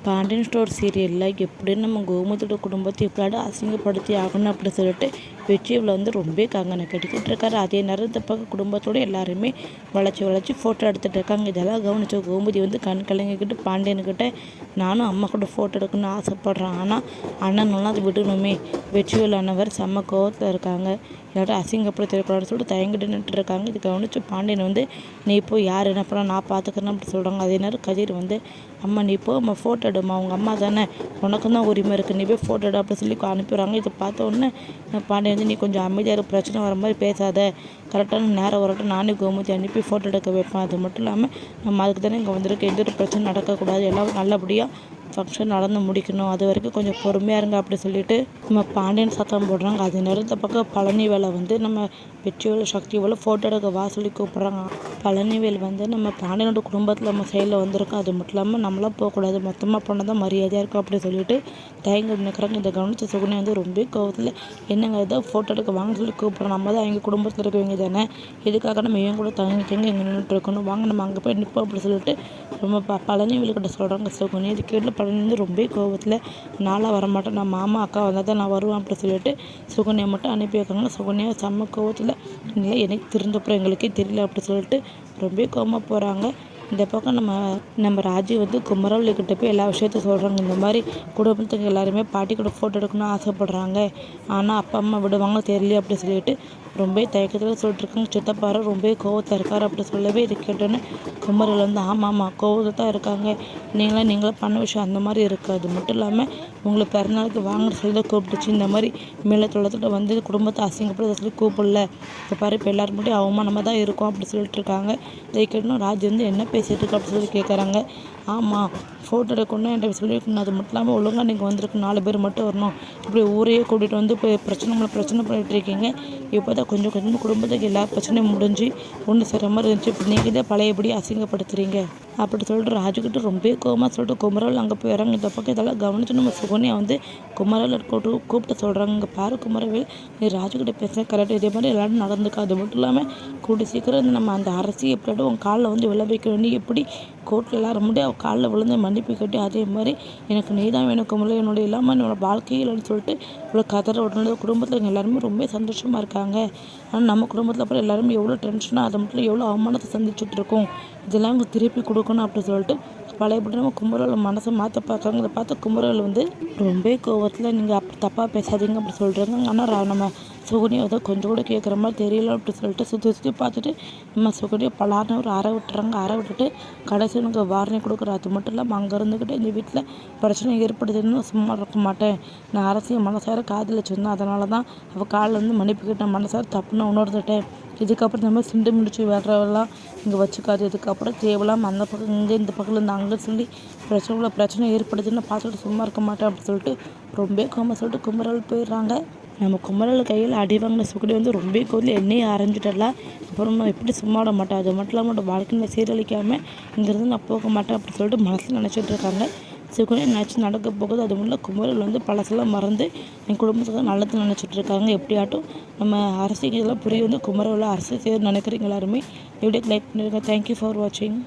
Pandian store சீரியலில் எப்படின்னு நம்ம கோமதியோட குடும்பத்தை எப்படியாவது அசிங்கப்படுத்தி ஆகணும் அப்படின்னு சொல்லிட்டு வெற்றியில் வந்து ரொம்ப கங்கனை கட்டிக்கிட்டு இருக்காரு. அதே நேரம் இந்த பக்கம் குடும்பத்தோடு எல்லாருமே வளைச்சி ஃபோட்டோ எடுத்துகிட்டு இருக்காங்க. இதெல்லாம் கவனிச்ச கோமதி வந்து கண் கலங்கிக்கிட்டு பாண்டியனுக்கிட்ட நானும் அம்மா கூட ஃபோட்டோ எடுக்கணும்னு ஆசைப்பட்றேன், ஆனால் அண்ணனெல்லாம் அது விடணுமே. வெற்றிவேல் அண்ணவர் செம்ம கோவத்தில் இருக்காங்க. எல்லாரும் அசிங்கப்படுத்திடக்கூடாதுன்னு சொல்லிட்டு தயங்கிட்டு நின்றுட்டு இருக்காங்க. இது கவனிச்சு பாண்டியன் வந்து நீ இப்போ யார் என்ன பண்ண நான் பார்த்துக்கிறேன்னு அப்படி சொல்கிறாங்க. அதே நேரம் கதிர் வந்து அம்மா நீ இப்போ அம்மா ஃபோட்டோ எடுமா, அவங்க அம்மா தானே, உனக்கும் தான் உரிமை இருக்குது, நீ போய் ஃபோட்டோ எடு அப்படி சொல்லி அனுப்பிடுறாங்க. இதை பார்த்த உடனே பாண்டியன் வந்து நீ கொஞ்சம் அமைதியாக பிரச்சனை வர மாதிரி பேசாத, கரெக்டான நேரம் வரட்டும் நானே கோமதி அனுப்பி ஃபோட்டோ எடுக்க வைப்பேன். அது மட்டும் இல்லாமல் நம்ம அதுக்கு தானே இங்கே வந்திருக்கு, எந்த ஒரு பிரச்சனை நடக்கக்கூடாது, எல்லாம் நல்லபடியாக ஃபங்க்ஷன் நடந்து முடிக்கணும், அது வரைக்கும் கொஞ்சம் பொறுமையாக இருங்க அப்படி சொல்லிட்டு நம்ம பாண்டியன் சத்தம் போடுறாங்க. அது நேரத்தை பக்கம் பழனிவேலை வந்து நம்ம வெற்றிவேல் சக்திவேல் ஃபோட்டோ எடுக்க வா சொல்லி கூப்பிட்றாங்க. பழனிவேல் வந்து நம்ம பாண்டியனோட குடும்பத்தில் நம்ம சைடில் வந்திருக்கோம், அது மட்டும் இல்லாமல் நம்மளாம் போகக்கூடாது, மொத்தமாக போனால் தான் மரியாதையாக இருக்கும் அப்படி சொல்லிட்டு தயங்கி நிற்கிறாங்க. இதை கவனித்த சுகுனி வந்து ரொம்ப கோவத்தில் என்னங்க இதை ஃபோட்டோ எடுக்க வாங்கன்னு சொல்லி கூப்பிட்றோம், நம்ம தான் எங்கள் குடும்பத்தில் இருக்கவங்க தானே, எதுக்காக நம்ம இவங்க கூட தங்கி இங்கே நின்றுட்டு இருக்கணும், வாங்க நம்ம அங்கே போய் நிற்போம் அப்படி சொல்லிட்டு ரொம்ப பழனிவேல்கிட்ட சொல்கிறாங்க சுகுனி. இது கேட்டு பழனி வந்து ரொம்ப கோவத்தில் நாளாக வரமாட்டேன், நான் மாமா அக்கா வந்தால் தான் நான் வருவேன் அப்படி சொல்லிட்டு சுகன்யா மட்டும் அனுப்பி வைக்காங்க. சுகன்யா செம்ம கோவத்தில் இல்லை எனக்கு திருந்தப்புறம் எங்களுக்கே தெரியல அப்படி சொல்லிட்டு ரொம்ப கோவமாக போகிறாங்க. இந்த பக்கம் நம்ம ராஜி வந்து குமரவள்ளிக்கிட்ட போய் எல்லா விஷயத்தையும் சொல்கிறாங்க. இந்த மாதிரி குடும்பத்துக்கு எல்லாருமே பாட்டி கூட ஃபோட்டோ எடுக்கணும்னு ஆசைப்பட்றாங்க, ஆனால் அப்பா அம்மா விடுவாங்க தெரியல அப்படி சொல்லிட்டு ரொம்ப தயக்கத்தில் சொல்லிட்டுருக்காங்க. சித்தப்பாரு ரொம்ப கோவத்தில் இருக்கார் அப்படி சொல்லவே இது கேட்டோன்னே குமரல் வந்து ஆமாம் கோவத்தில் தான் இருக்காங்க, நீங்களே பண்ண விஷயம் அந்த மாதிரி இருக்குது, அது மட்டும் இல்லாமல் உங்களை பிறநாளுக்கு வாங்கன்னு சொல்லி தான் கூப்பிட்டுச்சு, இந்த மாதிரி மேலே தொலைத்துட்டு வந்து குடும்பத்தை அசிங்கப்படுத்த சொல்லி கூப்பிடல, இப்போ பாரு இப்போ எல்லோரும் மட்டும் அவமானமாக தான் இருக்கும் அப்படி சொல்லிட்டு இருக்காங்க. இதை கேட்டோன்னா ராஜ் வந்து என்ன பேசிகிட்டு இருக்கு அப்படி சொல்லி கேட்குறாங்க. ஆமாம் ஃபோட்டோ எடுக்கணும்னு என்கிட்ட சொல்லியிருக்கணும், அது மட்டும் இல்லாமல் ஒழுங்காக நீங்கள் வந்திருக்கு 4 பேர் மட்டும் வரணும், இப்படி ஊரையே கூட்டிகிட்டு வந்து இப்போ பிரச்சனை பண்ணிகிட்டு இருக்கீங்க, இப்போ தான் கொஞ்சம் குடும்பத்துக்கு எல்லா பிரச்சனையும் முடிஞ்சு ஒன்று சேர மாதிரி இருந்துச்சு, இப்போ நீங்கள் தான் பழையபடி அசிங்கப்படுத்துகிறீங்க அப்படி சொல்லிட்டு ராஜுக்கிட்ட ரொம்ப கோவமாக சொல்லிட்டு குமரவேல் அங்கே போயிடறாங்க. இந்த பக்கம் இதெல்லாம் கவனிச்சு நம்ம சுகன்யா வந்து குமரவேல் கூப்பிட்டு சொல்கிறாங்க, இங்கே பாரு குமரவேல் நீ ராஜுக்கிட்ட பேசுகிற கரெக்ட், இதே மாதிரி எல்லாரும் நடந்துக்கா, அது மட்டும் இல்லாமல் கூடி சீக்கிரம் நம்ம அந்த அரசியை எப்படியாவது உன் காலில் வந்து விளை வைக்கணும், நீ எப்படி கோர்ட்டில் எல்லாரும் முன்னாடி அவள் காலில் விழுந்து மன்னிப்பு கட்டி அதே மாதிரி எனக்கு நீ தான் வேணும் குமரவேல், என்னோட இல்லாமல் என்னோட வாழ்க்கையில்னு சொல்லிட்டு இவ்வளோ கதற உடனே குடும்பத்தில் எல்லாருமே ரொம்ப சந்தோஷமாக இருக்காங்க. ஆனால் நம்ம குடும்பத்தில் அப்புறம் எல்லாருமே எவ்வளோ டென்ஷனாக அதை மட்டும் எவ்வளோ அவமானத்தை சந்திச்சுட்டு இருக்கோம், இதெல்லாம் அவங்க திருப்பி கொடுக்கணும் அப்படின்னு சொல்லிட்டு பழையபடி நம்ம குமரவேல் மனசை மாற்ற பார்க்குறாங்க. இதை பார்த்து குமரவேல் வந்து ரொம்ப கோவத்தில் நீங்கள் அப்படி தப்பாக பேசாதீங்க அப்படி சொல்கிறாங்க. ஆனால் நம்ம சுகன்யா வந்து கொஞ்சம் கூட கேட்குற மாதிரி தெரியல அப்படி சொல்லிட்டு சுற்றி பார்த்துட்டு நம்ம சுகன்யா பலார்னு ஒரு அறை விட்டுறாங்க. அறை விட்டுட்டு கடைசி எனக்கு வார்னிங் கொடுக்குற, அது மட்டும் இல்லாமல் அங்கே இருந்துக்கிட்டு இந்த வீட்டில் பிரச்சனை ஏற்படுதுன்னு சும்மா இருக்க மாட்டேன், நான் அரசியல் மனசார காதலிச்சிருந்தேன், அதனால தான் அவள் காலில் வந்து மன்னிப்பு கேட்டேன், மனசார தப்புன்னு உணர்ந்துட்டேன், இதுக்கப்புறம் இந்த மாதிரி சிண்டு முடிச்சு வர்றவெல்லாம் இங்கே வச்சுக்காது, இதுக்கப்புறம் தேவையில்லாமல் அந்த பக்கம் இங்கே இந்த பக்கத்தில் இருந்து அங்கே சொல்லி பிரச்சனை ஏற்படுதுன்னு பார்த்துட்டு சும்மா இருக்க மாட்டேன் அப்படி சொல்லிட்டு ரொம்ப கோவமாக சொல்லிட்டு குமரவேல் போயிடுறாங்க. நம்ம குமரவேல் கையில் அடி வாங்கின சுகுனி வந்து ரொம்ப கோவில் எண்ணெயை அரைஞ்சிட்டலாம், அப்புறம் நான் எப்படி சும்மா விட மாட்டேன், அது மட்டும் இல்லாமல் வாழ்க்கையில் சீரழிக்காமல் இங்கேருந்து நான் போக மாட்டேன் அப்படி சொல்லிட்டு மனசில் நினச்சிட்டு இருக்காங்க. சுகுனி நினச்சி நடக்க போகுது, அது முன்னே குமரவேல் வந்து பழசெல்லாம் மறந்து என் குடும்பத்துக்கு நல்லது நினச்சிட்டு இருக்காங்க. எப்படியாட்டும் நம்ம அரசியல் இதெல்லாம் புரிய வந்து குமரவேல் அரசியல் செய்ய நினைக்கிறீங்க எல்லாருமே. வீடியோக்கு லைக் பண்ணிடுங்க. தேங்க்யூ ஃபார் வாட்சிங்.